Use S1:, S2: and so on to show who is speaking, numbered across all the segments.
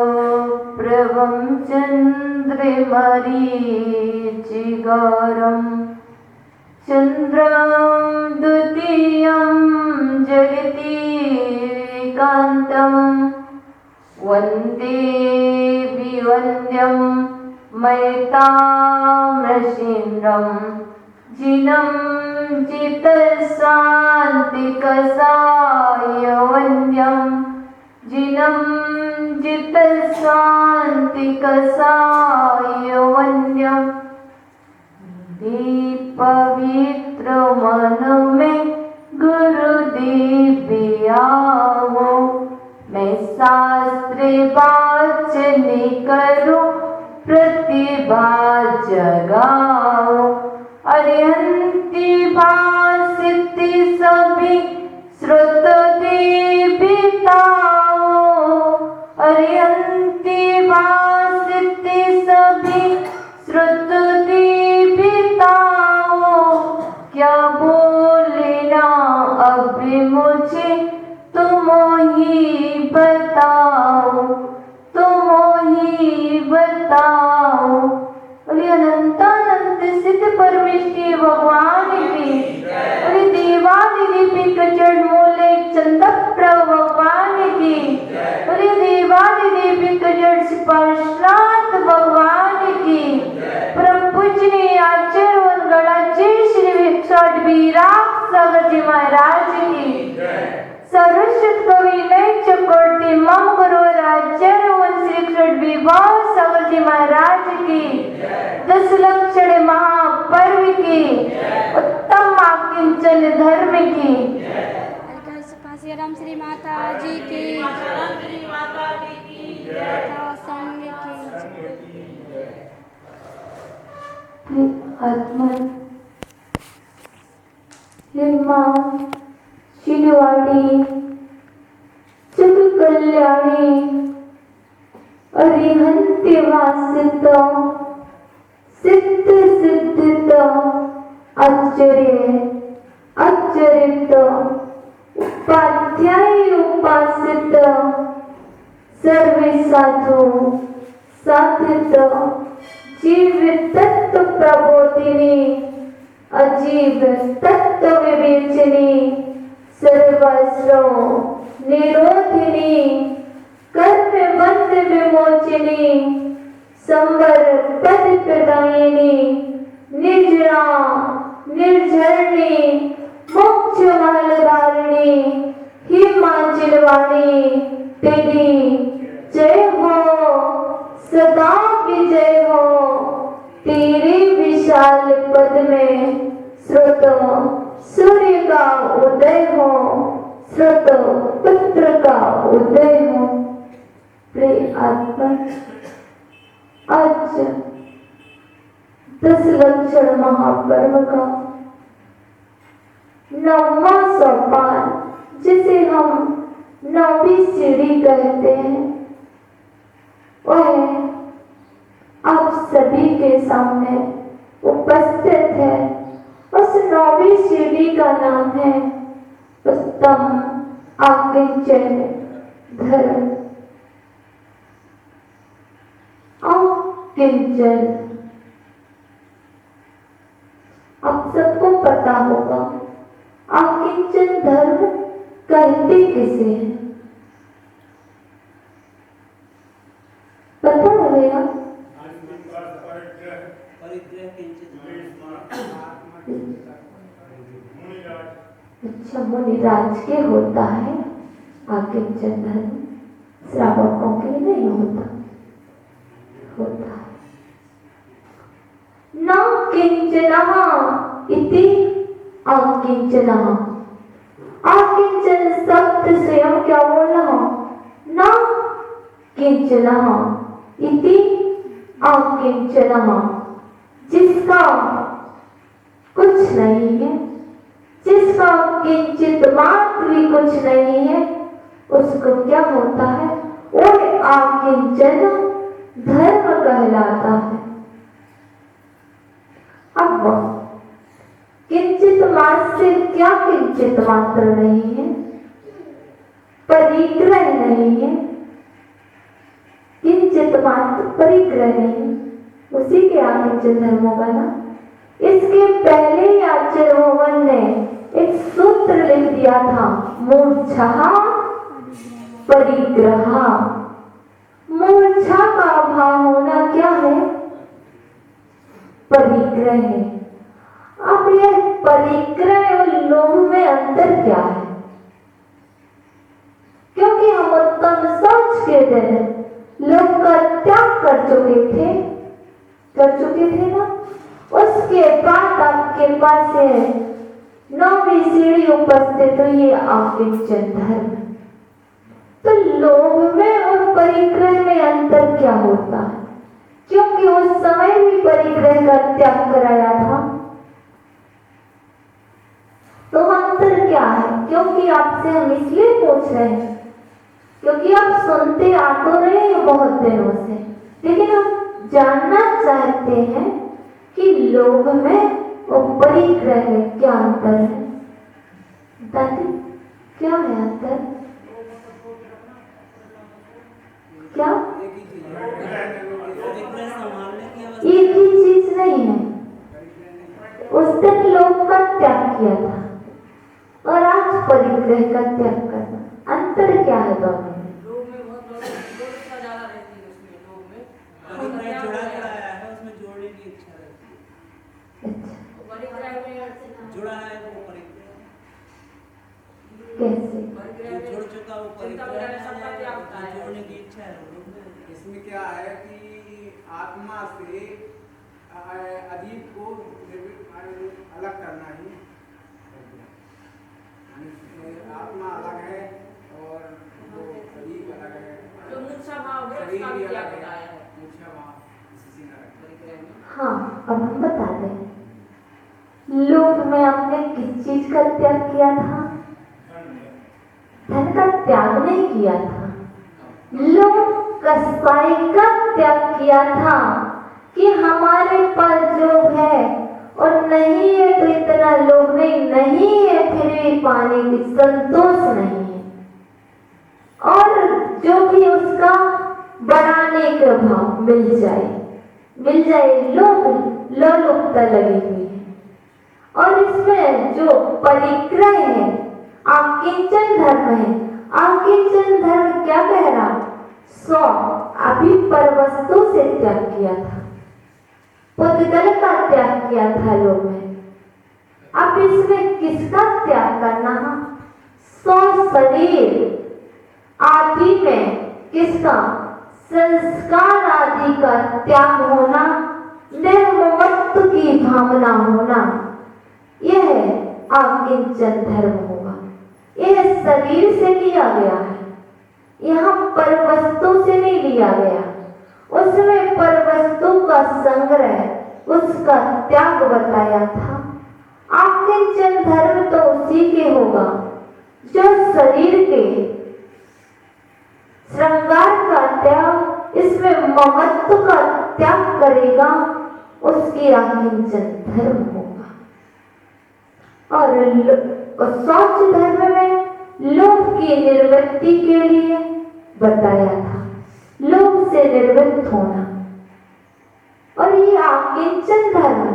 S1: चन्द्रप्रभं चन्द्रमरीचिगारं चन्द्रं द्वितीयं जगतीकान्तं वन्दे विवन्द्यं मयताम्रशीन्द्रं जिनं जितशान्तिकसायवन्द्यं जिनं जितशान्तिकसायवन्द्यं पवित्र मन में गुरुदेवियावो मैं शास्त्र वाचनी करूं प्रतिभा जगाओ अरिहंती भासिति सभी श्रुत देविताओ अरिहंती भासिति सभी श्रुत क्या बोलना अब मुझे तुम ही बताओ बोले अनंतानंत सिद्ध परमेश्वर भगवान की बोले देवादिदेव कचड़ मूले चंद्रप्रभ भगवान की बोले देवादिदेव कचड़ स्पर्शनाथ भगवान की परम पूजनीय आचार्य व गणाचार्य श्री विराट सागर जी महाराज की सर्वश्रेष्ठ कवि नई चकोटी मम गुरु आचार्य व श्री विवाह सागर जी महाराज की 10 लक्षण महापर्व की उत्तम आकिंचन धर्म की
S2: राम श्री माता जी की
S1: आत्मा हिम्मा शिलवाड़ी जग कल्याणी अरिहंत्य वासित सिद्ध सिद्धित आचरित उपाध्याय उपासित सर्वे साधु साधित जीवित तत्व प्रबोधिनी अजीव तत्व विवेचनी सर्वस्व निरोधिनी कर्म बंध विमोचनी संवर पद प्रदायिनी निर्जरा निर्झरणी मोक्ष महलधारिणी हिमाचलवाणी तेरी जय हो सदा विजय हो तेरे विशाल पद में स्रोत सूर्य का उदय हो स्रोत पुत्र का उदय हो। प्रिय आत्मा आज 10 लक्षण महापर्व का 9वां सोपान जिसे हम 9वीं सीढ़ी कहते हैं वह आप सभी के सामने उपस्थित है। उस 9वीं सीढ़ी का नाम है उत्तम आकिंचन धर्म। आकिंचन आप सबको पता होगा आकिंचन धर्म कहते किसे हैं? पता है भैया? अच्छा मुनिराज के होता है आकिंचन धर्म, श्रावकों के नहीं होता है। न किंचनः इति आकिंचनः। आकिंचन शब्द स्वयं क्या बोलना? न किंचनः इति आकिंचनः, जिसका कुछ नहीं है, जिसका किंचित मात्र भी कुछ नहीं है, उसको क्या होता है? वो अकिंचन धर्म कहलाता है। अब किंचित मात्र से क्या किंचित मात्र नहीं है, परिग्रह नहीं है, किंचित मात्र परिग्रह नहीं है, उसी के आकिंचन धर्म होगा ना। इसके पहले ही आचार्य भगवान ने एक सूत्र लिख दिया था, मूर्छा परिग्रह। मूर्छा का अभाव होना क्या है, परिग्रह है। अब यह परिग्रह और लोभ में अंतर क्या है, क्योंकि हम उत्तम सोच के दिन लोग का त्याग कर चुके थे ना। उसके बाद आपके पास है 9वीं सीढ़ी उपस्थित हुई आकिंचन धर्म। तो लोभ में और परिग्रह में अंतर क्या होता है, क्योंकि उस समय भी परिग्रह का त्याग कराया था। तो अंतर क्या है, क्योंकि आपसे हम इसलिए पूछ रहे हैं क्योंकि आप सुनते आ तो रहे हैं बहुत दिनों से, लेकिन हम जानना चाहते हैं कि लोभ में और परिग्रह में क्या अंतर है। दादी क्या है अंतर, क्या एक ही चीज नहीं है। उस दिन लोभ का त्याग किया था और आज परिग्रह का त्याग करना, अंतर क्या है दोनों में?
S3: जुड़ा है वो परिग्रह
S1: कैसे
S3: जुड़ चुका वो परिग्रह जोड़ने की इच्छा है।
S4: इसमें क्या है कि आत्मा से अजीब को अलग करना ही, आत्मा अलग है और वो अजीब अलग है,
S5: तो मूर्छा भाव है,
S4: शरीर
S5: उसका
S4: भी
S5: भी क्या
S4: अलग
S5: बताया
S4: है,
S5: है?
S4: मूर्छा भाव इसी से अलग।
S1: हाँ, अब हम बता दें लोभ में आपने किस चीज का त्याग किया था, धन का त्याग नहीं किया था, लोभ कसाई का त्याग किया था कि हमारे पास जो है और नहीं है तो इतना लोभ नहीं है फिर भी पाने की संतोष नहीं है, और जो भी उसका बढ़ाने का भाव मिल जाए लोलुपता लगी हुई है। और इसमें जो परिग्रह है आकिंचन धर्म है, आकिंचन धर्म क्या कह रहा, अभी पर वस्तु से त्याग किया था, पुद्गल का त्याग किया था लोग में। अब इसमें किसका त्याग करना है, शरीर आदि में किसका, संस्कार आदि का त्याग होना, निर्ममत्व की भावना होना, यह आकिंचन धर्म होगा। यह शरीर से लिया गया है, यहाँ पर वस्तु से नहीं लिया गया। उसमें पर वस्तु का संग्रह, उसका त्याग बताया था। आकिंचन धर्म तो उसी के होगा जो शरीर के श्रृंगार का त्याग, इसमें ममत्व का त्याग करेगा, उसकी आकिंचन धर्म होगा। और शौच धर्म में लोभ की निर्वृत्ति के लिए बताया था, लोभ से निवृत्त होना। और ये आकिंचन धर्म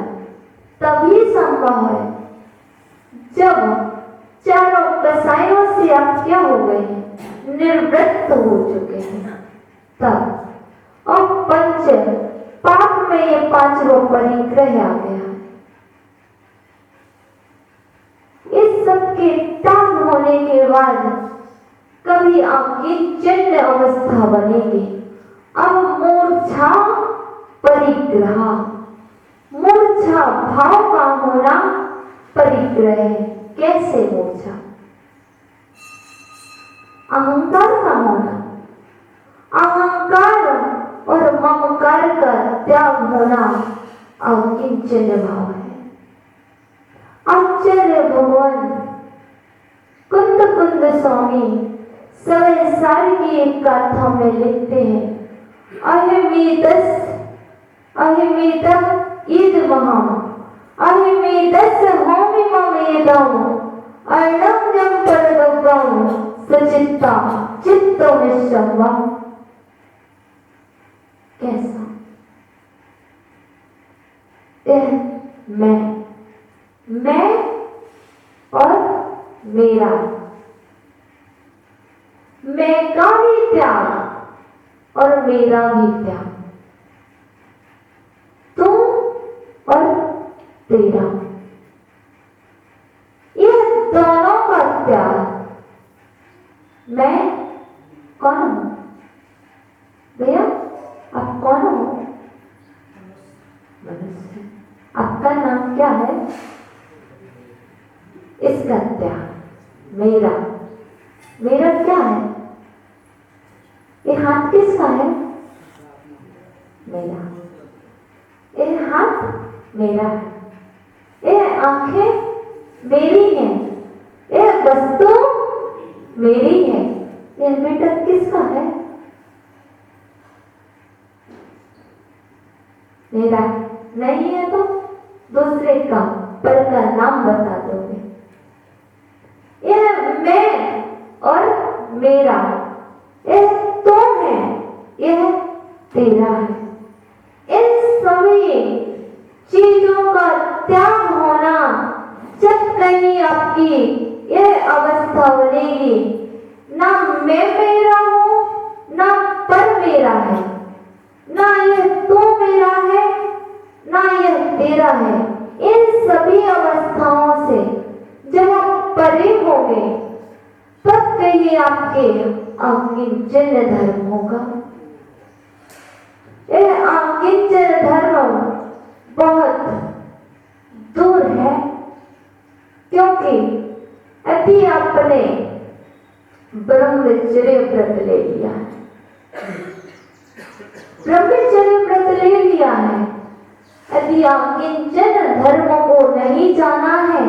S1: तभी संभव है जब चारों कसायों से आप क्या हो गए हैं, निवृत्त हो चुके हैं तब। और पंच पाप में ये 5वां परिग्रह आ गया। इस सब के त्याग होने के बाद कभी आकिंचन अवस्था बनेगी। अब मूर्छा परिग्रह, मूर्छा भाव का होना परिग्रह है। कैसे मूर्छा, अहंकार का होना, अहंकार और ममकार का त्याग होना आकिंचन भाव है। आचार्य भगवान कुंद स्वामी समय साल की एक गाथा में लिखते हैं, अहिमेतम् ईदमहम् अहिमेतस्य होमिममेदम् अर्णव्यं परदव्यं सचित्ता चित्तमिश्रवम्। कैसा? यह मैं और मेरा, मैं का भी त्याग और मेरा भी त्याग, तू और तेरा, यह दोनों का त्याग। मैं कौन हूं भैया? आप कौन हो? मनुष्य। आपका नाम क्या है? इसका त्याग। मेरा क्या है? ये हाथ किसका है? मेरा। ये हाथ मेरा है। ये आंखें मेरी हैं। ये वस्तु मेरी है। ये बेटा किसका है? मेरा नहीं है तो दूसरे का, पर का नाम बता दोगे। यह मैं और मेरा, यह तो है, यह तेरा है। इन सभी चीजों का त्याग होना, जब कहीं आपकी यह अवस्था बनेगी, ना मैं मेरा हूं, ना पर मेरा है, ना यह तू मेरा है, ना यह तेरा है। इन सभी अवस्थाओं से जब आप परे होंगे, तब कहीं आपके अकिंचन धर्म होगा। यह अकिंचन धर्म बहुत दूर है, क्योंकि यदि आपने ब्रह्मचर्य व्रत ले लिया है, ब्रह्मचर्य व्रत ले लिया है, यदि अकिंचन धर्म को नहीं जाना है,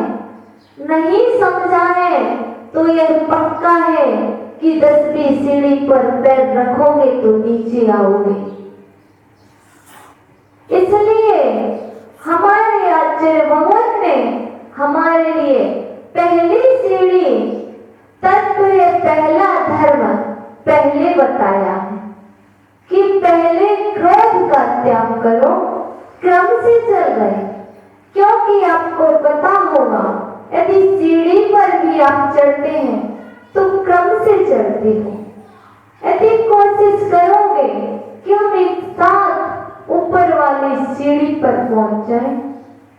S1: नहीं समझा है, तो यह पक्का है कि 10वीं सीढ़ी पर पैर रखोगे तो नीचे आओगे। इसलिए हमारे आचार्य भगवान ने हमारे लिए पहली सीढ़ी, तत्व पहला धर्म पहले बताया है कि पहले क्रोध का त्याग करो। क्रम से चल गए, क्योंकि आपको पता होगा यदि सीढ़ी पर भी आप चढ़ते हैं तो क्रम से चढ़ते हो। यदि कोशिश करोगे कि हम एक साथ ऊपर वाली सीढ़ी पर पहुंच जाए,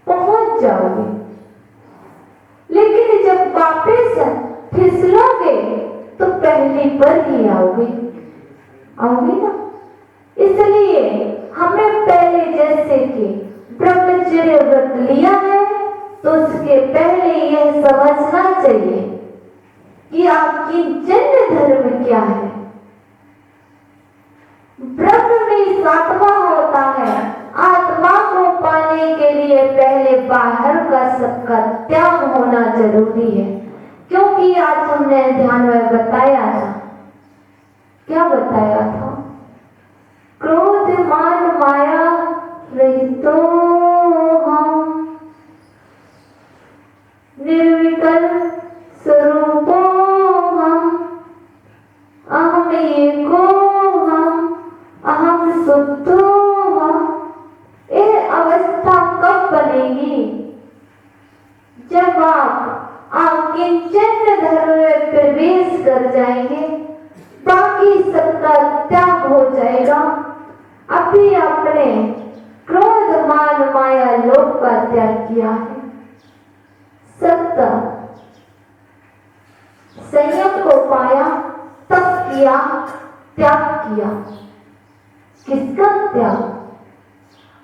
S1: पहुंच जाओगे, लेकिन जब वापस फिसलोगे तो पहली पर ही आओगे ना। इसलिए हमें पहले जैसे कि ब्रह्मचर्य व्रत लिया है, तो उसके पहले यह समझना चाहिए कि आपकी जन्म धर्म क्या है। ब्रह्म में आत्मा होता है। आत्मा को पाने के लिए पहले बाहर का सबका त्याग होना जरूरी है, क्योंकि आज हमने ध्यान में बताया था, क्या बताया था? क्रोध मान माया रहितो हम, निर्विकल्प स्वरूपो हम, अहम एको हम, अहम शुद्धो हम। यह अवस्था कब बनेगी? जब आप अकिंचन धर्म में प्रवेश कर जाएंगे, बाकी सबका त्याग हो जाएगा। अभी आपने क्रोध मान माया लोभ का त्याग किया है, सत्य संयम को पाया, तब किया, त्याग किया। किसका त्याग?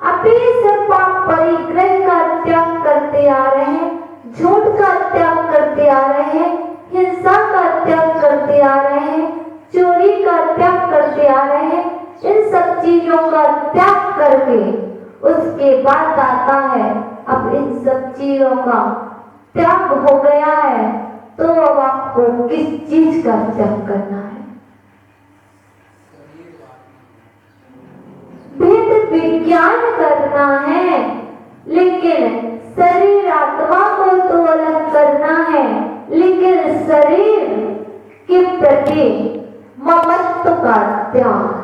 S1: अभी सिर्फ आप परिग्रह का त्याग करते आ रहे हैं, झूठ का त्याग करते आ रहे हैं, हिंसा का त्याग करते आ रहे हैं, चोरी का त्याग करते आ रहे हैं। इन सब चीजों का त्याग करके उसके बाद आता है, अब इन सब चीजों का त्याग हो गया है, तो अब आपको किस चीज का त्याग करना है? विज्ञान करना है, लेकिन शरीर आत्मा को तो अलग करना है, लेकिन शरीर के प्रति ममत्व का त्याग,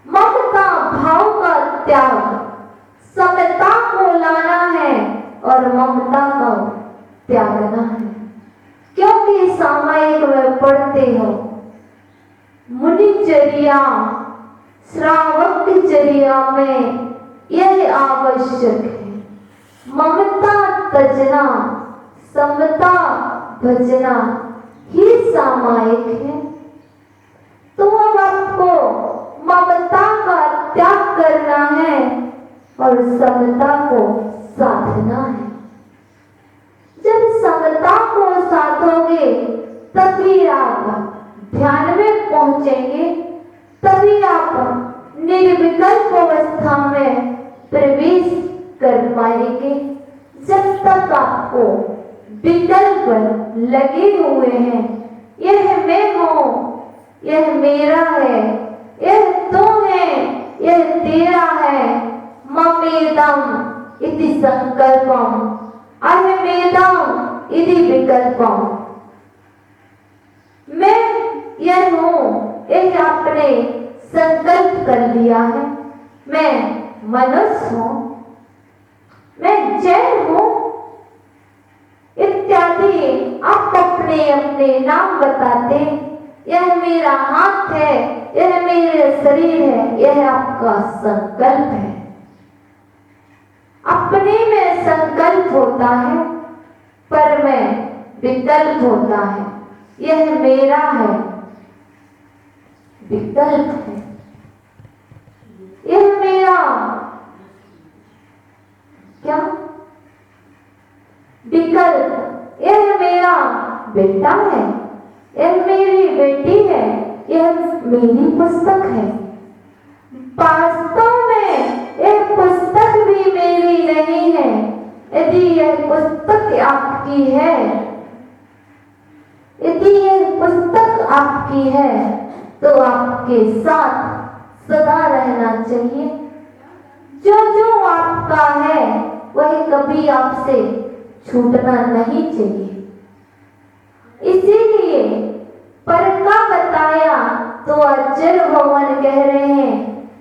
S1: ममता भाव का त्याग, समता को लाना है और ममता को त्यागना है। क्योंकि सामायिक में पढ़ते हो, मुनिचर्या श्रावकचर्या में यह आवश्यक है, ममता तजना समता भजना ही सामायिक है। तो अब आपको ममता का त्याग करना है और समता को साधना है। जब समता को साधोगे तभी आप ध्यान में पहुंचेंगे, तभी आप निर्विकल्प अवस्था में प्रवेश कर पाएंगे। जब तक आपको विकल्प लगे हुए हैं, यह मैं हूं, यह मेरा है, यह तू है, यह तेरा है, ममेदम इति संकल्पम अहमेदम इति विकल्पम, मैं यह हूं, यह आपने संकल्प कर लिया है। मैं मनुष्य हूं, मैं जैन हूं, इत्यादि आप अपने अपने नाम बताते। यह मेरा हाथ है, यह मेरे शरीर है, यह आपका संकल्प है। अपने में संकल्प होता है, पर में विकल्प होता है। यह मेरा है, विकल्प है। यह मेरा क्या विकल्प, यह मेरा बेटा है, यह मेरी बेटी है, यह मेरी पुस्तक है। वास्तव में यह पुस्तक भी मेरी नहीं है। यदि यह पुस्तक आपकी है, यदि यह पुस्तक आपकी है, तो आपके साथ सदा रहना चाहिए। जो जो आपका है वह कभी आपसे छूटना नहीं चाहिए। इसीलिए पर का बताया तो अचल भगवान कह रहे हैं,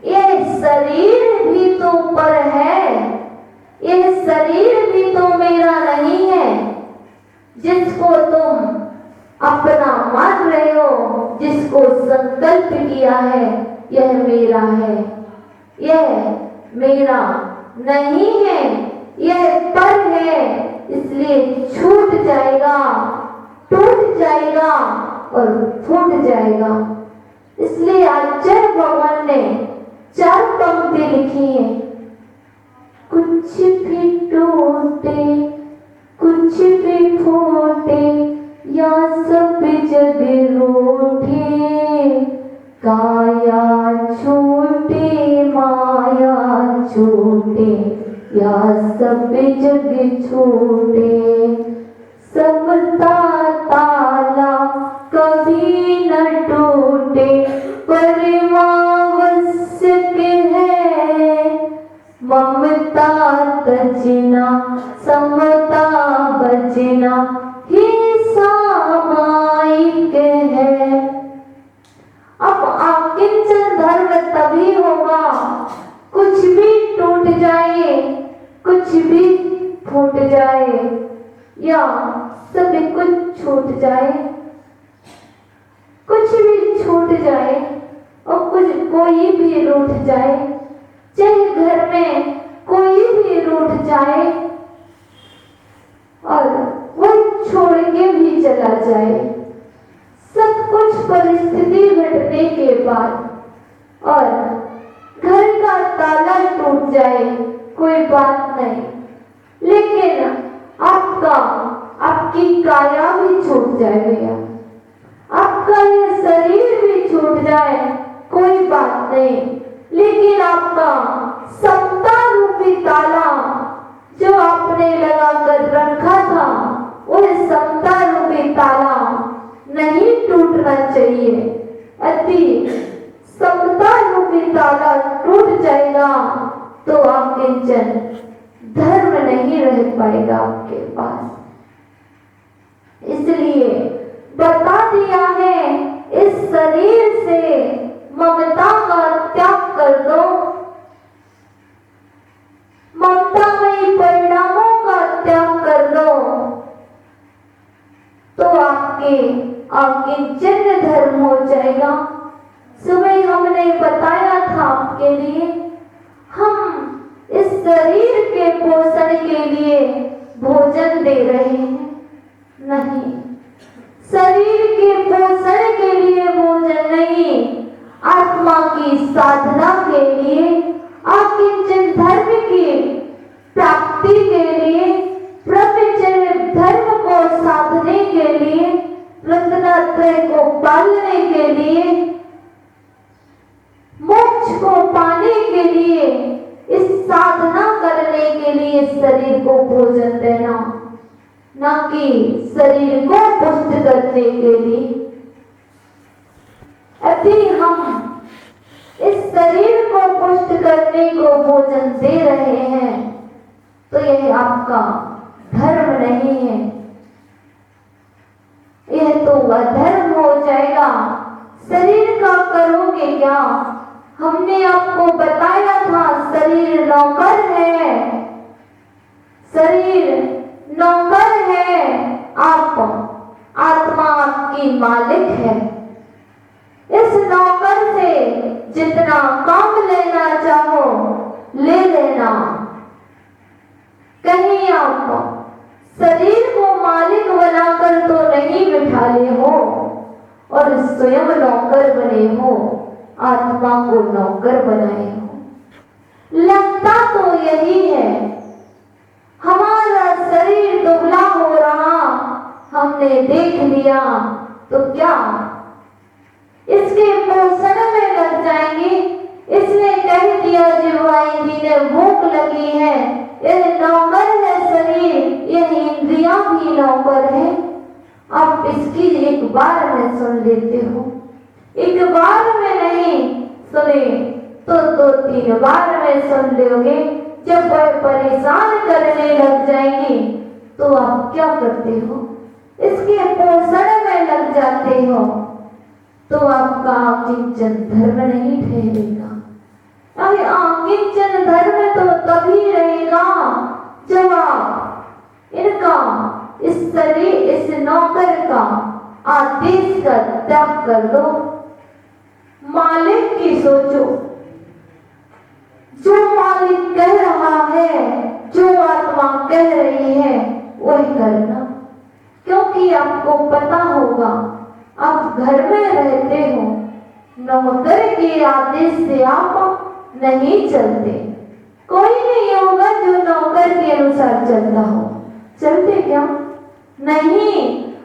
S1: यह शरीर भी तो पर है, यह शरीर भी तो मेरा नहीं है। जिसको तुम अपना मान रहे हो, जिसको संकल्प किया है यह मेरा है, यह मेरा नहीं है, यह पर है, इसलिए छूट जाएगा, टूट जाएगा और फूट जाएगा। इसलिए आचार्य भगवान ने 4 पंक्ति लिखी है। कुछ भी टूटे, कुछ भी फूटे, या सब जग रूठे, काया छूटे माया छूटे, या सब जग छूटे। समता ताला कभी न टूटे, परमावश्यक है। ममता तजना समता बजना ही सामायिक है। अब आकिंचन धर्म तभी होगा, कुछ भी टूट जाए, कुछ भी फूट जाए, या सब कुछ छूट जाए, कुछ भी छूट जाए और कुछ कोई भी रूठ जाए, चाहे घर में कोई भी रूठ जाए और वह छोड़ के भी चला जाए। सब कुछ परिस्थिति घटने के बाद और घर का ताला टूट जाए, कोई बात नहीं, लेकिन आपकी काया भी छूट जाए भैया, आपका ये शरीर भी छूट जाए, कोई बात नहीं, लेकिन आपका समता रूपी ताला जो आपने लगा कर रखा था, वह समता रूपी ताला नहीं टूटना चाहिए। अति समता रूपी ताला टूट जाएगा तो आपके जन धर्म नहीं रह पाएगा आपके पास। इसलिए बता दिया है, इस शरीर से ममता का त्याग कर दो, ममतामयी परिणामों का त्याग कर दो, तो आपके जन्म धर्म हो जाएगा। सुबह हमने बताया था आपके लिए, हम इस शरीर के पोषण के लिए भोजन दे रहे हैं, नहीं, शरीर के पोषण के लिए भोजन नहीं, आत्मा की साधना के लिए, आपके जन धर्म की प्राप्ति के लिए, ब्रह्मचर्य धर्म को साधने के लिए, रत्नत्रय को पालने के लिए, मोक्ष को पाने के लिए, इस साधना करने के लिए शरीर को भोजन देना, न कि शरीर को पुष्ट करने के लिए। यदि हम इस शरीर को पुष्ट करने को भोजन दे रहे हैं तो यह आपका धर्म नहीं है, यह तो अधर्म हो जाएगा। शरीर का करोगे क्या? हमने आपको बताया था शरीर नौकर है, शरीर नौकर है, आत्मा आपकी मालिक है। इस नौकर से जितना काम लेना चाहो ले लेना। कहीं आप शरीर को मालिक बनाकर तो नहीं बिठा ले हो और स्वयं नौकर बने हो, आत्मा को नौकर बनाए हो। लगता तो यही है, हमारा शरीर दुबला हो रहा हमने देख लिया तो क्या इसके पोषण में लग जाएंगे? इसने कह दिया जिह्वाई जी ने भूख लगी है, यह नौकर है शरीर, यह इंद्रियां भी नौकर है। आप इसकी एक बार में सुन लेते हो, एक बार में नहीं सुने तो 2-3 बार में सुन लोगे। जब वह परेशान करने लग जाएंगे तो आप क्या करते हो? इसके पोषण में लग जाते हो तो आपका किंचन धर्म नहीं ठहरेगा। अरे किंचन धर्म तो तभी रहेगा जब आप इनका, इस शरीर, इस नौकर का आदेश का त्याग कर दो। मालिक की सोचो, जो मालिक कह रहा है, जो आत्मा कह रही है वही करना, क्योंकि आपको पता होगा आप घर में रहते हो, नौकर के आदेश से आप नहीं चलते। कोई नहीं होगा जो नौकर के अनुसार चलता हो, चलते क्या? नहीं,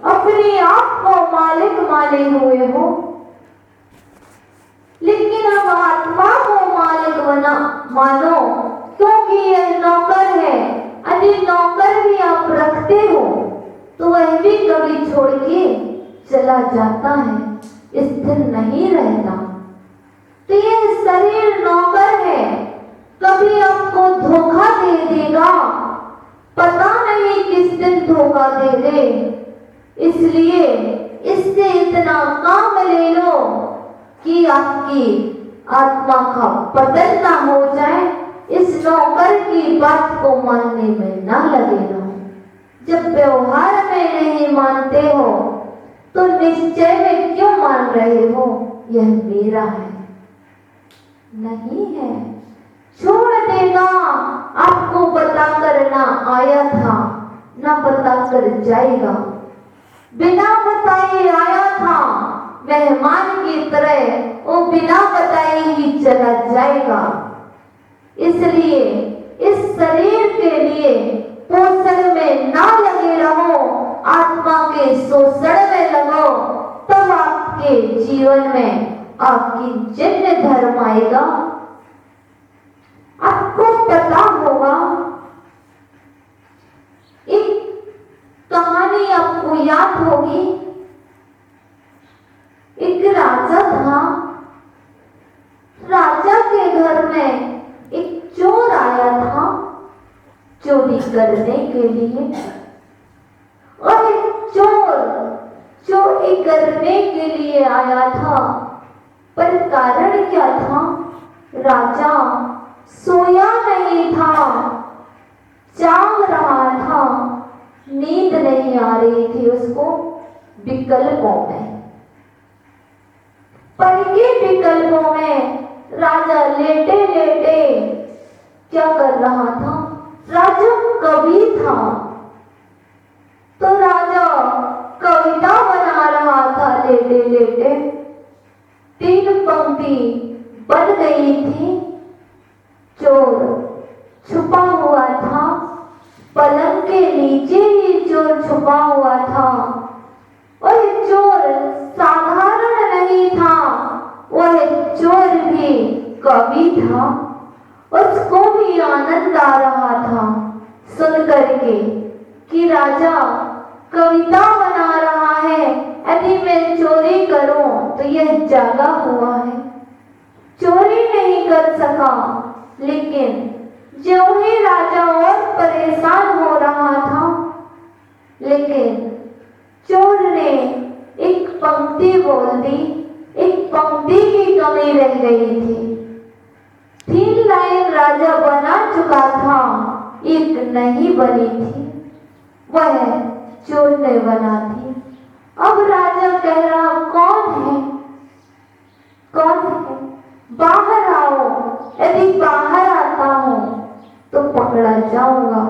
S1: अपने आप को मालिक माने हुए हो। लेकिन अब आत्मा को मालिक मानो, क्योंकि यह नौकर है। यदि नौकर भी आप रखते हो तो वह भी कभी छोड़ के चला जाता है, स्थिर नहीं रहता। तो यह शरीर नौकर है, कभी आपको धोखा दे देगा, पता नहीं किस दिन धोखा दे दे। इसलिए इससे इतना काम ले लो कि आपकी आत्मा का पतन ना हो जाए, इस नौकर की बात को मानने में ना लगे रहो। जब व्यवहार में नहीं मानते हो तो निश्चय में क्यों मान रहे हो? यह मेरा है, नहीं है। छोड़ देना, आपको बताकर ना आया था, ना बताकर जाएगा। बिना बताए आया था, मेहमान की तरह वो बिना बताए ही चला जाएगा। इसलिए इस शरीर के लिए पोषण में ना लगे रहो, आत्मा के शोषण में लगो, तब आपके जीवन में आपकी जन्म धर्म आएगा। आपको पता होगा, एक कहानी आपको याद होगी। एक राजा था, राजा चोरी करने के लिए। और एक चोर चोरी करने के लिए आया था, पर कारण क्या था? राजा सोया नहीं था, जाग रहा था, नींद नहीं आ रही थी उसको विकल्पों में। पर के विकल्पों में राजा लेटे लेटे क्या कर रहा था? राजा कवि था, तो राजा कविता बना रहा था लेटे लेटे। 3 पंक्ति बन गई थी। चोर छुपा हुआ था, पलंग के नीचे ही चोर छुपा हुआ था। और चोर साधारण नहीं था, वह चोर भी कवि था। उसको भी आनंद आ रहा था सुन करके कि राजा कविता बना रहा है, यदि मैं चोरी करूं तो यह जागा हुआ है। चोरी नहीं कर सका, लेकिन जो ही राजा और परेशान हो रहा था, लेकिन चोर ने एक पंक्ति बोल दी। एक पंक्ति की कमी रह गई थी। 3 लाइन राजा बना चुका था, एक नहीं बनी थी, वह चोर ने बना दी। अब राजा कह रहा, कौन है, कौन है, बाहर आओ। यदि बाहर आता हूं तो पकड़ा जाऊंगा,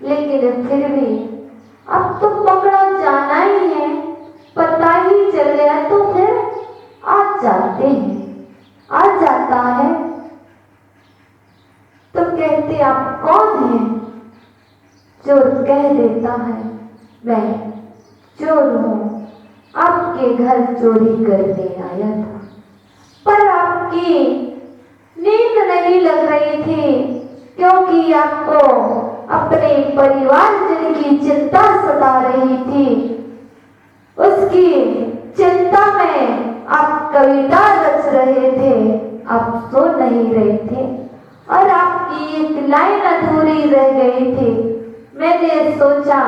S1: लेकिन फिर भी अब तो पकड़ा जाना ही है, पता ही चल गया तो फिर आ जाते हैं, आ जाता है। तो कहते आप कौन है? चोर कह देता है, मैं चोर हूं, आपके घर चोरी करने आया था, पर आपकी नींद नहीं लग रही थी, क्योंकि आपको अपने परिवारजन की चिंता सता रही थी। उसकी चिंता में आप कविता रच रहे थे, आप सो नहीं रहे थे, और आपकी एक लाइन अधूरी रह गई थी। मैंने सोचा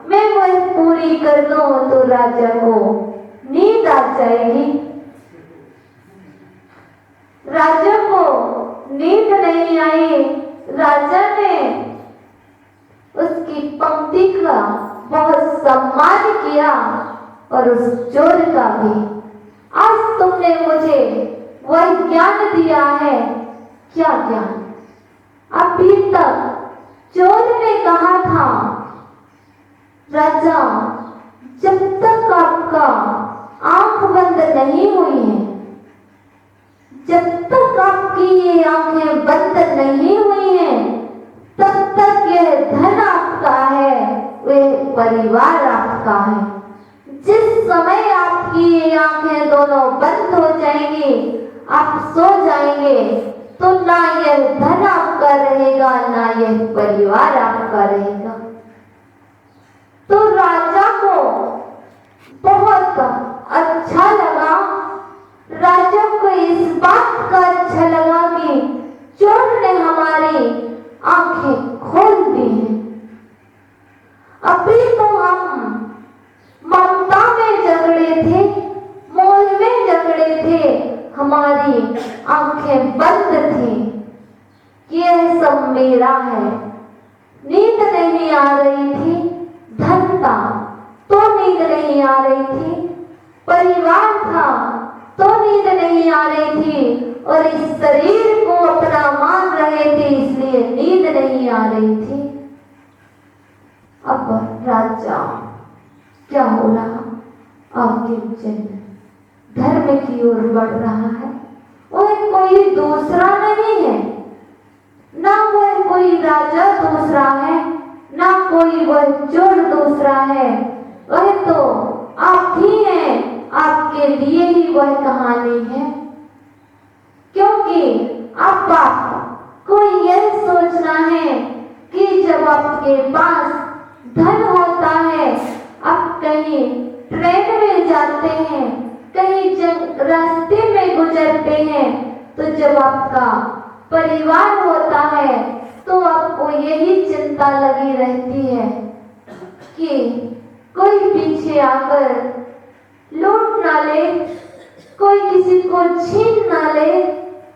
S1: मैं वह पूरी कर दूं तो राजा को नींद आ जाएगी। राजा को नींद नहीं आई। राजा ने उसकी पंक्ति का बहुत सम्मान किया, और उस चोर का भी। आज तुमने मुझे वह ज्ञान दिया है। क्या ज्ञान? अभी तक चोर ने कहा था, राजा जब तक आपका आंख बंद नहीं हुई है, जब तक आपकी ये आंखें बंद नहीं हुई हैं, तब तक यह धन आपका है, वह परिवार आपका है। जिस समय आपकी ये आंखें दोनों बंद हो जाएंगी, आप सो जाएंगे, तो ना यह धन आपका रहेगा, ना यह परिवार आपका रहेगा। तो राजा को बहुत अच्छा लगा। राजा को इस बात का अच्छा लगा कि चोर ने हमारी आंखें खोल दी हैं। अभी तो हम ममता में झगड़े थे, मोह में झगड़े थे, हमारी आंखें बंद थी। यह सब मेरा है। नींद नहीं आ रही थी, धन था तो नींद नहीं आ रही थी, परिवार था तो नींद नहीं आ रही थी, और इस शरीर को अपना मान रहे थे, इसलिए नींद नहीं आ रही थी। अब राजा क्या हो रहा? आपके जन्म धर्म की ओर बढ़ रहा है। वह कोई दूसरा नहीं है, ना वह कोई राजा दूसरा है, ना कोई वह चोर दूसरा है, वह तो आप ही हैं। आपके लिए ही वह कहानी है, क्योंकि आप को यह सोचना है कि जब आपके पास धन होता है, आप कहीं ट्रेन में जाते हैं, कहीं रास्ते में गुजरते हैं, तो जब आपका परिवार होता है, तो आपको यही चिंता लगी रहती है कि कोई पीछे आकर लूट ना ले, कोई किसी को छीन ना ले,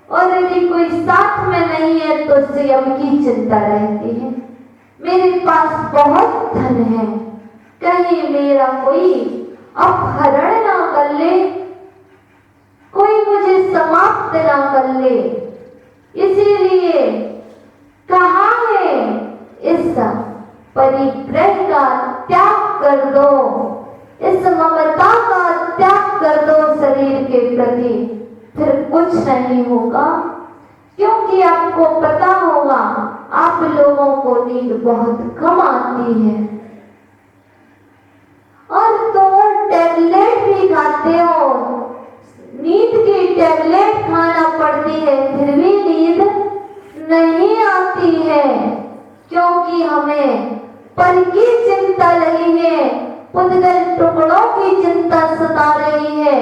S1: और यदि कोई साथ में नहीं है तो स्वयं की चिंता रहती है। मेरे पास बहुत धन है, कहीं मेरा कोई अपहरण ना कर ले, कोई मुझे समाप्त ना कर ले। इसीलिए कहा है इस परिग्रह का त्याग कर दो, इस ममता का त्याग कर दो शरीर के प्रति, फिर कुछ नहीं होगा। क्योंकि आपको पता होगा आप लोगों को नींद बहुत कम आती है, और तो टैबलेट भी खाते हो, नींद की टैबलेट खाना पड़ती है, फिर भी नींद नहीं आती है। क्योंकि हमें पर की चिंता लगी है, पुद्गल टुकड़ों की चिंता सता रही है,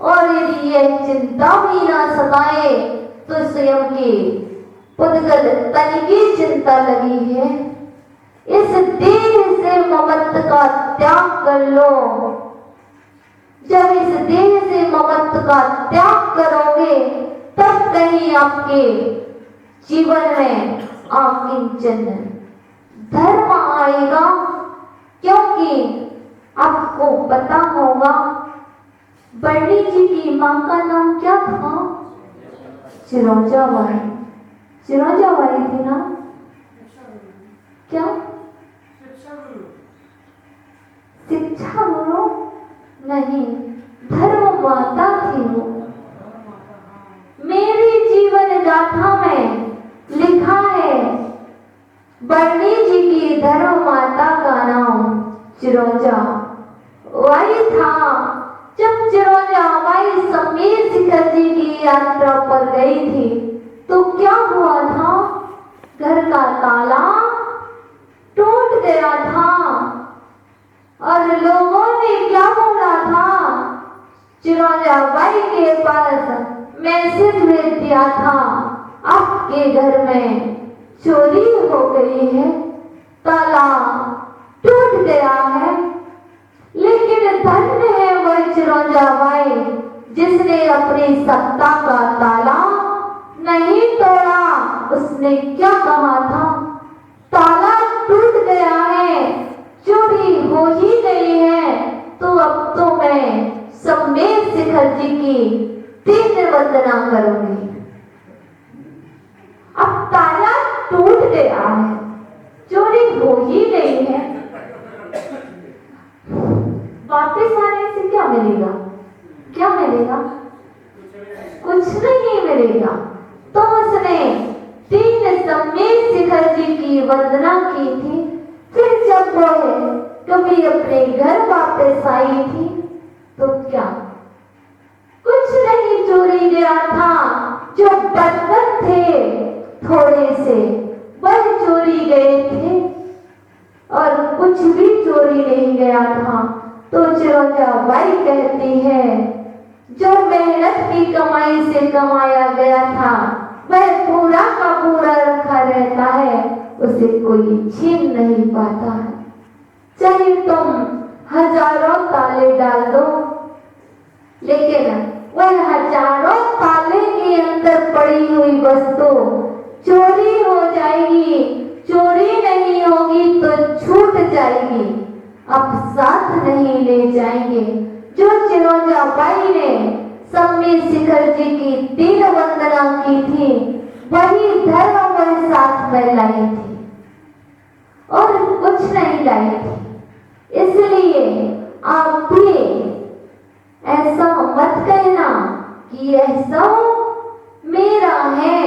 S1: और यदि यह चिंता भी ना सताए तो स्वयं की पुद्गल तन की चिंता लगी है। इस देह से ममत्व का त्याग कर लो। जब इस देह से ममत्व का त्याग करोगे तब कहीं आपके जीवन में आकिंचन धर्म आएगा। क्योंकि आपको पता होगा बड़ी जी की मां का नाम क्या था? चिरौंजा बाई। चिरौंजा बाई थी ना? क्या? शिक्षा गुरु नहीं, धर्म माता थी वो। मेरी जीवन गाथा में लिखा है बरनी जी की धर्म माता का नाम चिरौंजा बाई था। जब चिरौंजा बाई सम्मेर शिखर जी की यात्रा पर गई थी तो क्या हुआ था? घर का ताला टूट गया था, और लोगों ने क्या बोला था? चिरौंजा बाई के पास मैसेज भेज दिया था, आपके घर में चोरी हो गई है, ताला टूट गया है। लेकिन धन्य है वह चिरौंजा बाई जिसने अपनी सत्ता का ताला नहीं तोड़ा। उसने क्या कहा था? ताला टूट गया है, चोरी हो ही गई है, तो अब तो मैं सम्मेर शिखर जी की 3 वंदना करूंगी। अब ताला टूट गया है, चोरी हो ही गई है, वापस आने से क्या मिलेगा? क्या मिलेगा? कुछ नहीं मिलेगा। तो उसने 3 सम्मेर शिखर जी की वंदना की थी। फिर जब वो कभी अपने घर वापस आई थी तो क्या कुछ नहीं चोरी गया था। जो बर्तन थे थोड़े से वह चोरी गए थे, और कुछ भी चोरी नहीं गया था। तो चिरौंजा बाई कहती है जो मेहनत की कमाई से कमाया गया था वह पूरा का पूरा रखा रहता है, उसे कोई छीन नहीं पाता है। चाहे तुम हजारों ताले डाल दो, लेकिन वह हजारों ताले के अंदर पड़ी हुई वस्तु चोरी हो जाएगी। चोरी नहीं होगी तो छूट जाएगी, अब साथ नहीं ले जाएंगे। जो चिरौंजा बाई ने सम्मेर शिखर जी की 3 वंदना की थी वही धर्म वह साथ में लाई थी, और कुछ नहीं लाई थी। इसलिए आप भी ऐसा मत कहना कि यह सब मेरा है।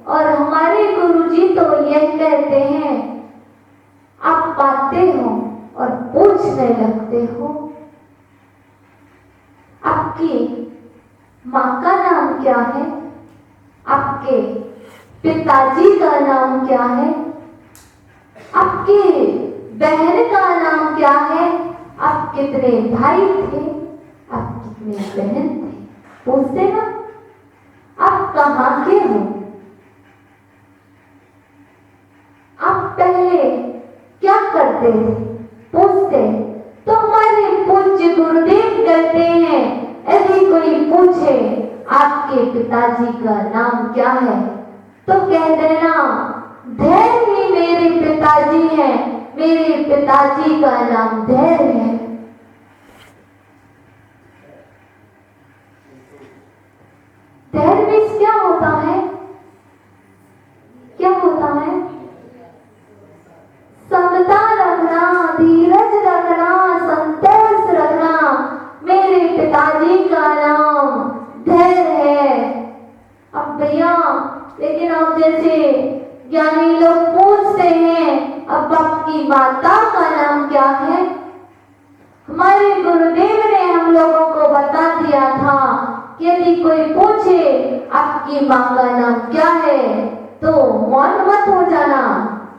S1: और हमारे गुरुजी तो यह कहते हैं आप पाते हो और पूछने लगते हो। आपकी माँ का नाम क्या है? आपके पिताजी का नाम क्या है? आपकी बहन का नाम क्या है? आप कितने भाई थे? आप कितने बहन थे? पूछते ना। आप कहाँ के हो? करते थे, पूछते। तो हमारे पूज्य गुरुदेव कहते हैं, यदि कोई पूछे आपके पिताजी का नाम क्या है, तो कह देना धैर्य ही मेरे पिताजी हैं, मेरे पिताजी का नाम धैर्य है। धैर्य मीन्स क्या होता है? क्या होता है? समता रखना, धीरज रखना, संतोष रखना। मेरे पिताजी का नाम धैर्य है। अब भैया, लेकिन अब जैसे ज्ञानी लोग पूछते हैं, अब आपकी माता का नाम क्या है? हमारे गुरुदेव ने हम लोगों को बता दिया था कि यदि कोई पूछे आपकी माँ का नाम क्या है, तो मौन मत हो जाना,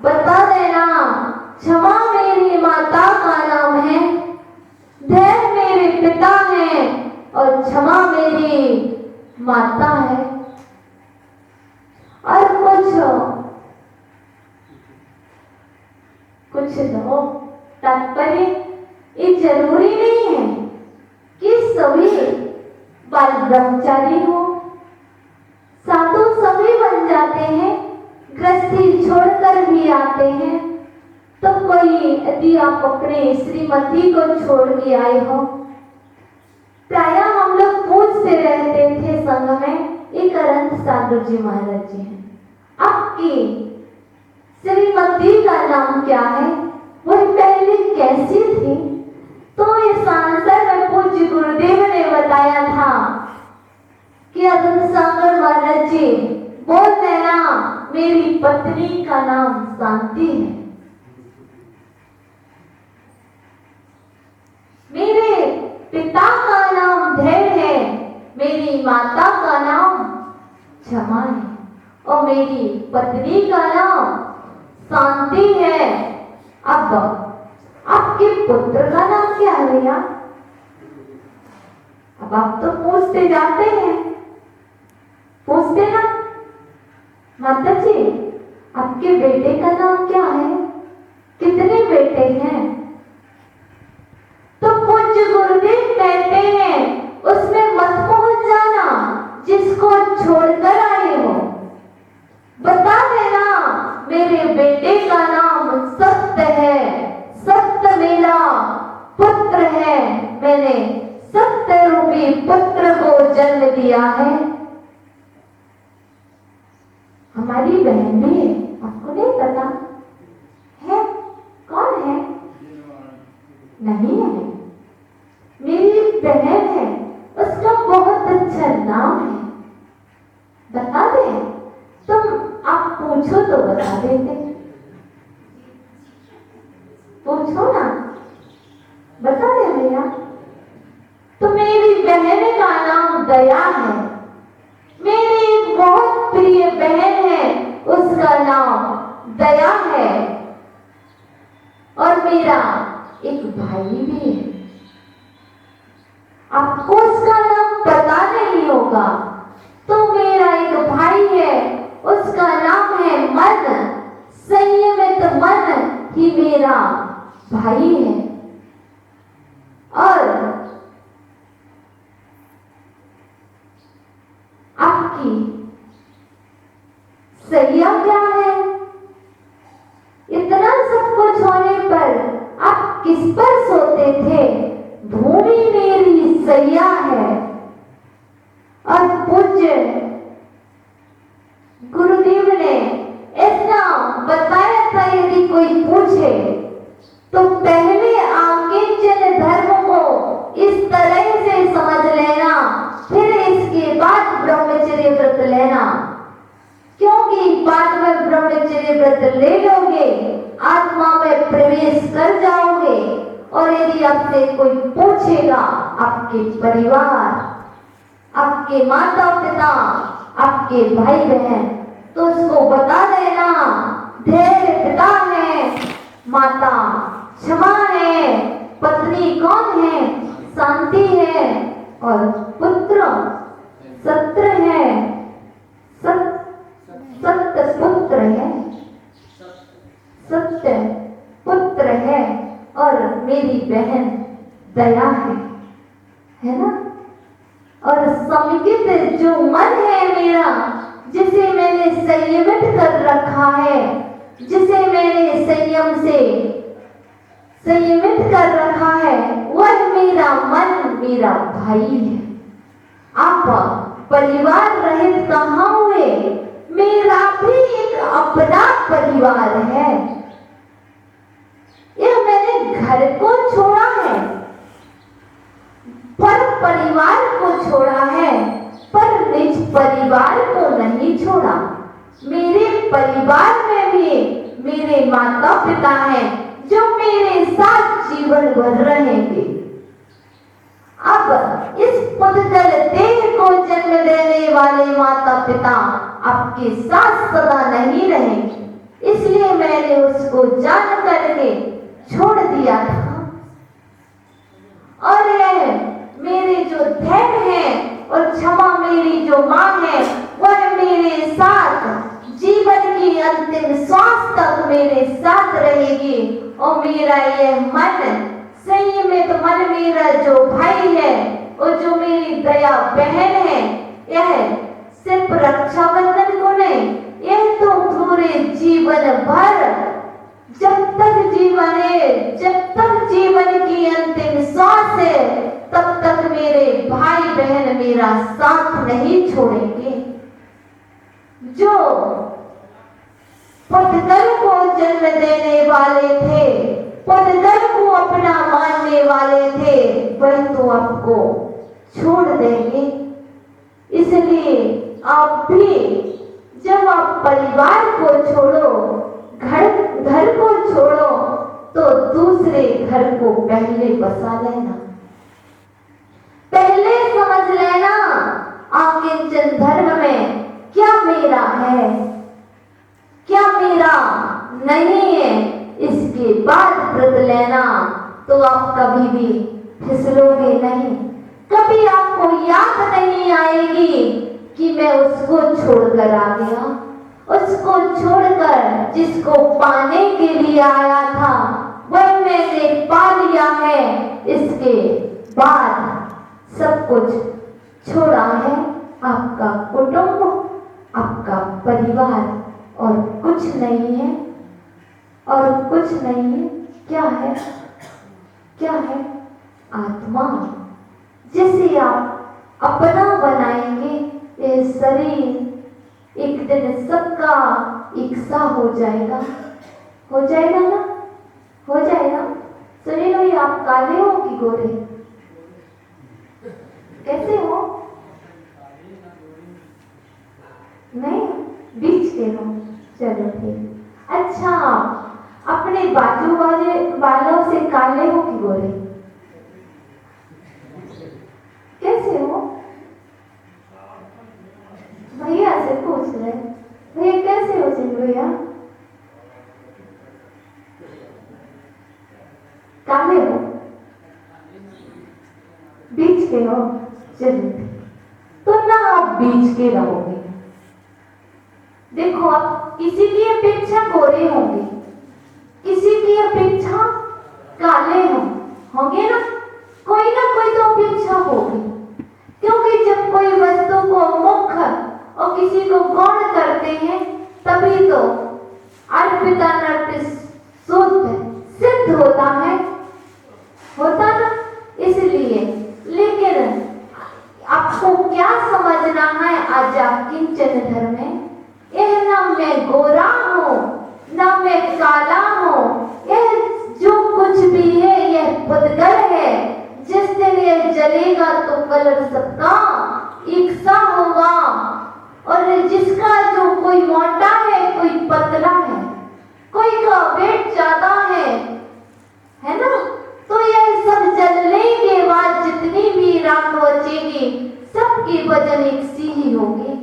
S1: बता देना क्षमा मेरी माता का नाम है, धैर्य मेरे पिता हैं और क्षमा मेरी माता है। और कुछ तो तात्पर्य ये जरूरी नहीं है कि सभी बाल ब्रह्मचारी हो, साधु सभी बन जाते हैं, गृहस्थी छोड़कर भी आते हैं। तो कोई यदि आप अपने श्रीमती को छोड़ के आए हो, प्राय हम लोग पूछते रहते थे संघ में, एक अनंत सागर जी महाराज जी हैं, आपकी श्रीमती का नाम क्या है, वह पहले कैसी थी? तो इस आंसर में पूज्य गुरुदेव ने बताया था कि अनंत सागर महाराज जी बोल देना मेरी पत्नी का नाम शांति है, मेरे पिता का नाम धैर्य है, मेरी माता का नाम क्षमा है और मेरी पत्नी का नाम शांति है। अब आपके पुत्र का नाम क्या है भैया? अब आप तो पूछते जाते हैं, पूछते ना माता जी आपके बेटे का नाम क्या है, कितने बेटे हैं? तो पूज्य गुरुदेव कहते हैं उसमें मत पहुंच जाना जिसको छोड़कर आए हो, बता देना मेरे बेटे का नाम सत्य है, सत्य मेरा पुत्र है, मैंने सत्य रूपी पुत्र को जन्म दिया है। हमारी बहन भी है, आपको नहीं पता है? कौन है? नहीं है, मेरी बहन है, उसका बहुत अच्छा नाम है, बता दे? तुम आप पूछो तो बता देते, पूछो ना, बता दे भैया। तो मेरी बहन का नाम दया है, मेरी एक बहुत प्रिय बहन है, उसका नाम दया है, और मेरा एक भाई भी है, आपको उसका नाम पता नहीं होगा। तो मेरा एक भाई है, उसका नाम है मन, संयमित मन ही मेरा भाई है। और आपकी सैया क्या है? इतना सब कुछ होने पर आप किस पर सोते थे? भूमि मेरी सैया है। और पूज्य गुरुदेव ने ऐसा बताया था, यदि कोई पूछे तो पहले आकिंचन धर्म को इस तरह से समझ लेना, फिर इसके बाद ब्रह्मचर्य व्रत लेना, क्योंकि बाद में ब्रह्मचर्य व्रत ले लोगे आत्मा में प्रवेश कर जाओगे। और यदि आपसे कोई पूछेगा, आपके परिवार, आपके माता पिता, आपके भाई बहन, तो उसको बता देना धैर्य पिता है, माता क्षमा है, पत्नी कौन है? शांति है, और पुत्र सत्र है, सत्य पुत्र है, सत्य पुत्र है। दया है ना। और संयमित जो मन है मेरा, जिसे मैंने संयमित कर रखा है, जिसे मैंने संयम से संयमित कर रखा है, वह मेरा मन मेरा भाई है। आप परिवार रहित कहाँ हुए? मेरा भी एक अपना परिवार है। यह मैंने घर को छोड़ा है, पर परिवार को छोड़ा है, पर निज परिवार को नहीं छोड़ा। मेरे परिवार में भी मेरे माता पिता हैं जो मेरे साथ जीवन भर रहेंगे। अब इस पुद्गल देह को जन्म देने वाले माता पिता आपके साथ सदा नहीं रहेंगे, इसलिए मैंने उसको जान करके छोड़ दिया था। और यह मेरे जो धैर्य है और क्षमा मेरी जो माँ है, वह मेरे साथ जीवन की अंतिम श्वास तक मेरे साथ रहेगी। और मेरा यह मन संयमित मन, मेरा जो भाई है और जो मेरी दया बहन है, यह सिर्फ रक्षाबंधन को नहीं, यह तो पूरे जीवन भर, जब तक जीवन है, जब तक जीवन की अंतिम श्वास है, तब तक मेरे भाई बहन मेरा साथ नहीं छोड़ेंगे। जो पुद्गल को जन्म देने वाले थे, पुद्गल को अपना मानने वाले थे, वह तो आपको छोड़ देंगे। इसलिए आप भी जब आप परिवार को छोड़ो, घर को छोड़ो, तो दूसरे घर को पहले बसा लेना। पहले समझ लेना आकिंचन धर्म में क्या मेरा है, क्या मेरा नहीं है। इसके बाद व्रत लेना तो आप कभी भी फिसलोगे नहीं। कभी आपको याद नहीं आएगी कि मैं उसको छोड़कर आ गया, उसको छोड़कर जिसको पाने के लिए आया था वह मैंने पा लिया है। इसके बाद सब कुछ छोड़ा है, आपका कुटुंब, आपका परिवार, और कुछ नहीं है, और कुछ नहीं है। क्या है? क्या है? आत्मा, जिसे आप अपना बनाएंगे। ये शरीर एक दिन सबका एक सा हो जाएगा, हो जाएगा ना, हो जाएगा। सुनिए भाई, आप काले हो कि गोरे? कैसे हो? नहीं, बीच के हो। चलो ठीक। अच्छा, अपने बाजू वाले बालों से काले हो कि गोरे? कैसे हो? भैया से पूछ रहे, भैया कैसे हो सिंह भैया? काले हो? बीच के हो? चलिए, तो ना आप बीच के रहोगे। देखो, आप किसी की अपेक्षा गोरे होंगे, किसी की अपेक्षा काले होंगे ना कोई तो अपेक्षा होगी। क्योंकि जब कोई वस्तु को मुख्य और किसी को गौण करते हैं, तभी तो अर्पिता नर्पित शुद्ध सिद्ध होता है, होता ना। इसलिए लेकिन आपको क्या समझना है आज आप किंचन धर्म में, यह ना मैं गोरा हूँ ना मैं काला हूँ, यह जो कुछ भी है यह पुद्गल है। जिस दिन यह जलेगा तो कलर सबका एक सा होगा, और जिसका जो कोई मोटा है, कोई पतला है, कोई का वेट ज्यादा है ना। तो यह सब जलने के बाद जितनी भी राख बचेगी, सबकी वजन एक सी ही होगी,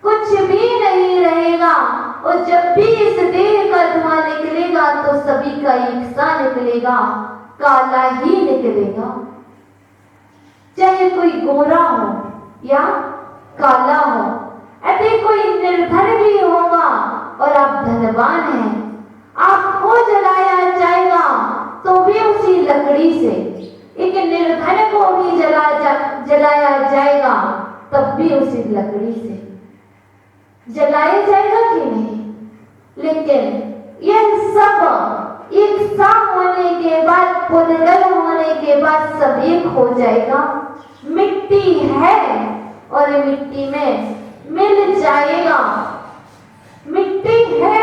S1: कुछ भी नहीं रहेगा। और जब भी इस देह का धुआं निकलेगा तो सभी का एक सा निकलेगा, काला ही निकलेगा। चाहे कोई गोरा हो या काला हो, यदि कोई निर्धन भी होगा और आप धनवान हैं, आपको जलाया जाएगा तो भी उसी लकड़ी से, एक निर्धन को भी जलाया जाएगा तब भी उसी लकड़ी से जलाया जाएगा कि नहीं। लेकिन यह सब एक सा होने के बाद, पुनर्गल होने के बाद सब एक हो जाएगा। मिट्टी है और मिट्टी में मिल जाएगा, मिट्टी है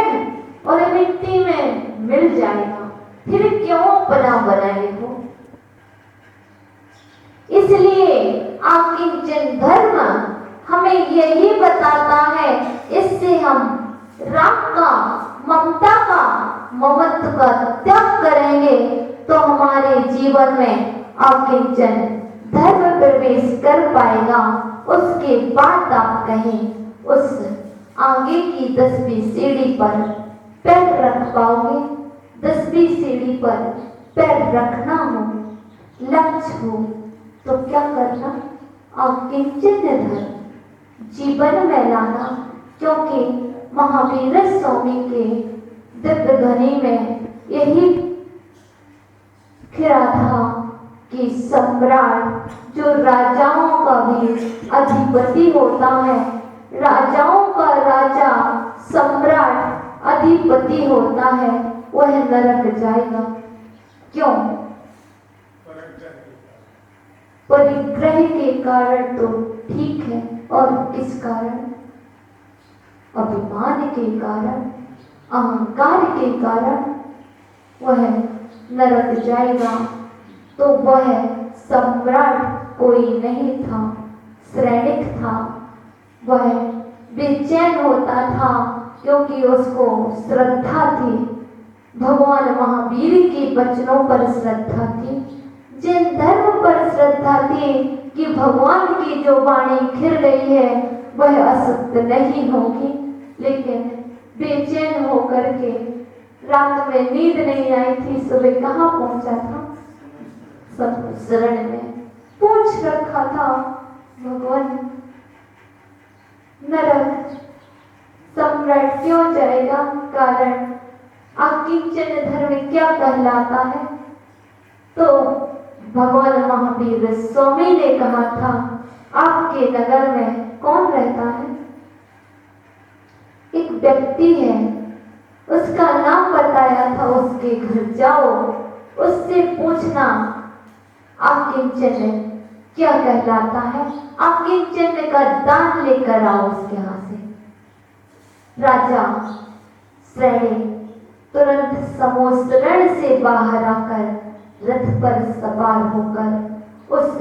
S1: और मिट्टी में मिल जाएगा। फिर क्यों अपना बनाए हो। इसलिए आकिंचन धर्म हमें यही बताता है, इससे हम राग का, ममता का, ममत्व का त्याग करेंगे तो हमारे जीवन में आकिंचन धर्म प्रवेश कर पाएगा। उसके बाद आप कहें उस आगे की 10वीं सीढ़ी पर पैर रख पाओगे। 10वीं सीढ़ी पर पैर रखना हो, लक्ष्य हो तो क्या करना, आकिंचन धर्म जीवन में लाना। क्योंकि महावीर स्वामी के दिव्य ध्वनि में यही खिरा था कि सम्राट जो राजाओं का भी अधिपति होता है, राजाओं का राजा सम्राट अधिपति होता है, वह नरक जाएगा। क्यों? परिग्रह के कारण तो ठीक है, और किस कारण? अभिमान के कारण, अहंकार के कारण वह नरक जाएगा। तो वह सम्राट कोई नहीं था, सैनिक था। वह बेचैन होता था क्योंकि उसको श्रद्धा थी, भगवान महावीर के वचनों पर श्रद्धा थी, जिन धर्म पर श्रद्धा थी कि भगवान की जो वाणी खिर गई है वह असत्य नहीं होगी। लेकिन बेचैन होकर के रात में नींद नहीं आई थी, सुबह कहाँ पहुंचा था? सब शरण में पूछ रखा था, भगवान नरक सम्राट क्यों जाएगा? कारण आकिंचन धर्म क्या कहलाता है? तो भगवान महावीर स्वामी ने कहा था, आपके नगर में कौन रहता है? एक व्यक्ति है, उसका नाम बताया था, उसके घर जाओ, उससे पूछना आकिंचन क्या कहलाता है। आकिंचन का दान लेकर आओ उसके यहाँ से। राजा श्रेणी तुरंत समोसरण से बाहर आकर रथ पर सवार होकर उस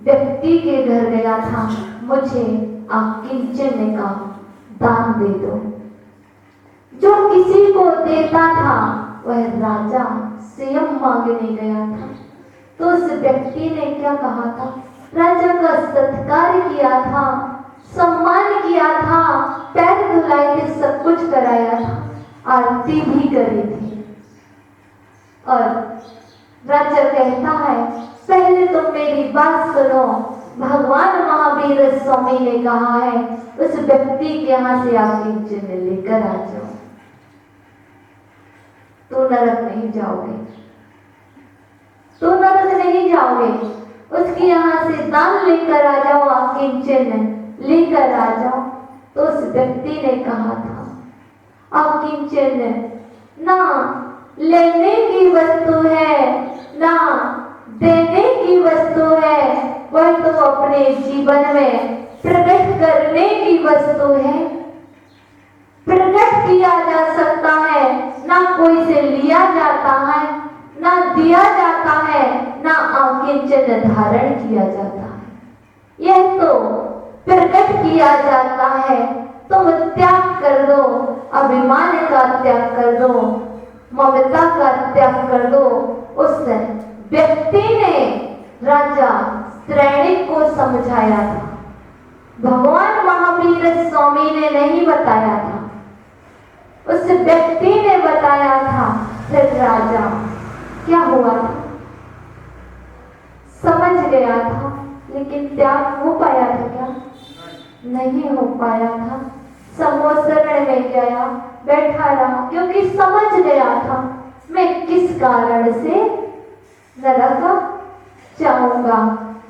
S1: व्यक्ति के घर गया था, मुझे आकिंचन का दान दे दो। जो किसी को देता था वह राजा स्वयं मांगने गया था। तो उस व्यक्ति ने क्या कहा था? राजा का सत्कार किया था, सम्मान किया था, पैर धुलाए थे, सब कुछ कराया था, आरती भी करी थी। और राजा कहता है, पहले तो मेरी बात सुनो, भगवान महावीर स्वामी ने कहा है उस व्यक्ति के यहाँ से आकिंचन लेकर आ जाओ, तो नरक नहीं जाओगे, तो नरक नहीं जाओगे। उसके यहाँ से दान लेकर आ जाओ, आकिंचन लेकर आ जाओ। तो उस व्यक्ति ने कहा था, आकिंचन ना लेने की वस्तु है, ना देने की वस्तु है, वह तो अपने जीवन में प्रकट करने की वस्तु है। प्रकट किया जा सकता है, ना कोई से लिया जाता है, ना दिया जाता है, ना आकिंचन धारण किया जाता है। यह तो प्रकट किया जाता है। तुम त्याग कर दो, अभिमान का त्याग कर दो, ममता का त्याग कर दो। उस व्यक्ति ने राजा श्रेणिक को समझाया था, भगवान महावीर स्वामी ने नहीं बताया था, उस व्यक्ति ने बताया था। फिर राजा क्या हुआ था? समझ गया था, लेकिन त्याग हो पाया था क्या? नहीं हो पाया था। समोसरण में गया, बैठा रहा, क्योंकि समझ गया था मैं किस कारण से नरक चाहूंगा।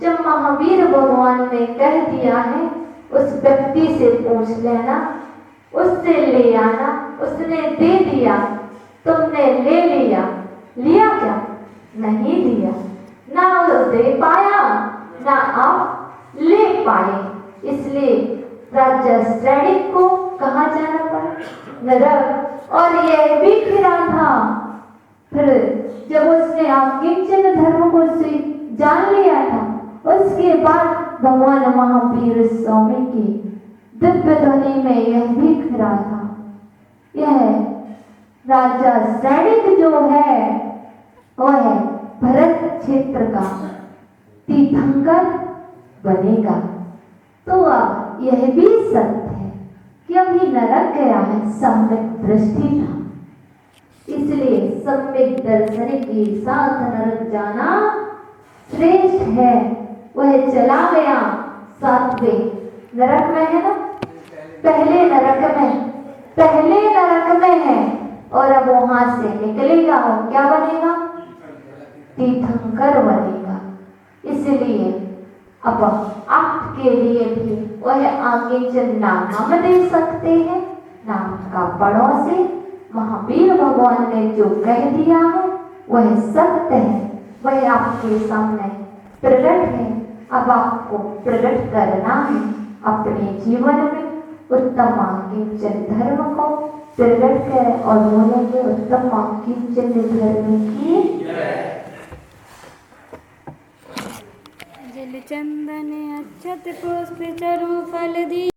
S1: जब महावीर भगवान ने कह दिया है उस व्यक्ति से पूछ लेना, उससे ले आना, उसने दे दिया, तुमने ले लिया, लिया क्या? नहीं लिया, ना वो दे पाया ना आप ले पाए, इसलिए राज्य श्रेणी को कहाँ जाना पड़ा? नरक। और यह भी फिरा था। फिर जब उसने आकिंचन धर्म को जान लिया था, उसके बाद भगवान महावीर स्वामी की दिव्य ध्वनि में यह भी फिरा था। यह राजा सैनिक जो है वह है भरत क्षेत्र का तीर्थंकर बनेगा। तो अब यह भी सत्य है कि अभी नरक गया है, सम्यक दृष्टि था, इसलिए सम्यक दर्शन के साथ नरक जाना श्रेष्ठ है। वह चला गया 7वें नरक में है ना, पहले नरक में है और अब वहां से निकलेगा और क्या बनेगा? तीर्थंकर बनेगा। इसलिए अब आपके लिए भी वह आगे चलना हम दे सकते हैं। नाम का पड़ोसी महावीर भगवान ने जो कह दिया है वह सत्य है, वह आपके सामने प्रकट है। अब आपको प्रकट करना है अपने जीवन में उत्तम किंचन धर्म को प्रकट करें और बोलेंगे उत्तम किंचन धर्म की
S2: जल चंदन अक्षत पुष्प चरु फल दी।